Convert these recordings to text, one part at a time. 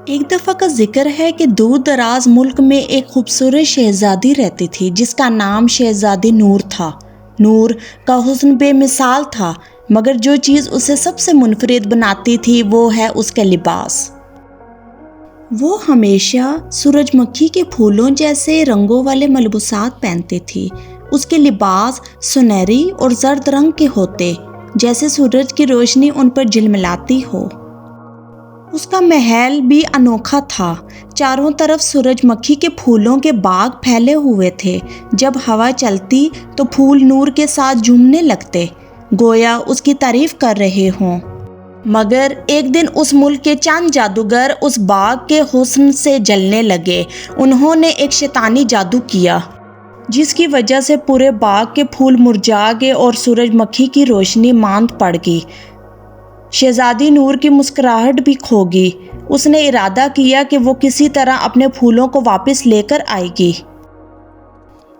ایک دفعہ کا ذکر ہے کہ دور دراز ملک میں ایک خوبصورت شہزادی رہتی تھی جس کا نام شہزادی نور تھا۔ نور کا حسن بے مثال تھا، مگر جو چیز اسے سب سے منفرد بناتی تھی وہ ہے اس کا لباس۔ وہ ہمیشہ سورج مکھی کے پھولوں جیسے رنگوں والے ملبوسات پہنتی تھی۔ اس کے لباس سنہری اور زرد رنگ کے ہوتے، جیسے سورج کی روشنی ان پر جھلملاتی ہو۔ اس کا محل بھی انوکھا تھا۔ چاروں طرف سورج مکھی کے پھولوں کے باغ پھیلے ہوئے تھے۔ جب ہوا چلتی تو پھول نور کے ساتھ جھومنے لگتے، گویا اس کی تعریف کر رہے ہوں۔ مگر ایک دن اس ملک کے چند جادوگر اس باغ کے حسن سے جلنے لگے۔ انہوں نے ایک شیطانی جادو کیا جس کی وجہ سے پورے باغ کے پھول مرجھا گئے اور سورج مکھی کی روشنی ماند پڑ گئی۔ شہزادی نور کی مسکراہٹ بھی کھو گئی۔ اس نے ارادہ کیا کہ وہ کسی طرح اپنے پھولوں کو واپس لے کر آئے گی۔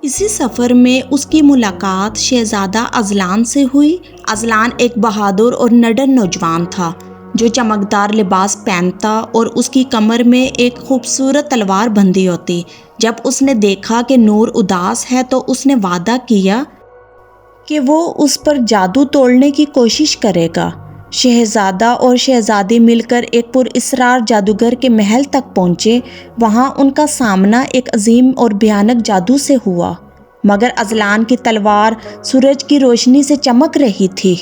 اسی سفر میں اس کی ملاقات شہزادہ اذلان سے ہوئی۔ اذلان ایک بہادر اور نڈر نوجوان تھا جو چمکدار لباس پہنتا اور اس کی کمر میں ایک خوبصورت تلوار بندھی ہوتی۔ جب اس نے دیکھا کہ نور اداس ہے تو اس نے وعدہ کیا کہ وہ اس پر جادو توڑنے کی کوشش کرے گا۔ شہزادہ اور شہزادی مل کر ایک پراسرار جادوگر کے محل تک پہنچے۔ وہاں ان کا سامنا ایک عظیم اور بھیانک جادو سے ہوا، مگر اذلان کی تلوار سورج کی روشنی سے چمک رہی تھی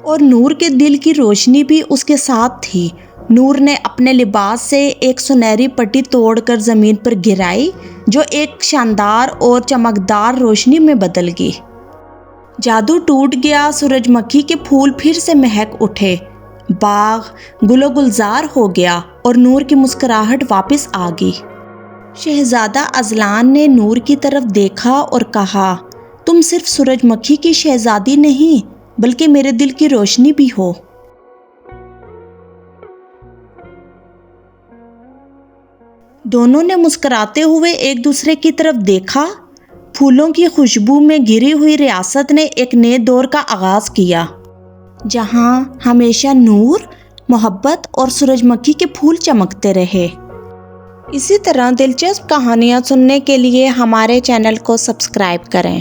اور نور کے دل کی روشنی بھی اس کے ساتھ تھی۔ نور نے اپنے لباس سے ایک سنہری پٹی توڑ کر زمین پر گرائی جو ایک شاندار اور چمکدار روشنی میں بدل گئی۔ جادو ٹوٹ گیا۔ سورج مکھی کے پھول پھر سے مہک اٹھے، باغ گل و گلزار ہو گیا اور نور کی مسکراہٹ واپس آ گئی۔ شہزادہ اذلان نے نور کی طرف دیکھا اور کہا، تم صرف سورج مکھی کی شہزادی نہیں بلکہ میرے دل کی روشنی بھی ہو۔ دونوں نے مسکراتے ہوئے ایک دوسرے کی طرف دیکھا۔ پھولوں کی خوشبو میں گھری ہوئی ریاست نے ایک نئے دور کا آغاز کیا جہاں ہمیشہ نور، محبت اور سورج مکھی کے پھول چمکتے رہے۔ اسی طرح دلچسپ کہانیاں سننے کے لیے ہمارے چینل کو سبسکرائب کریں۔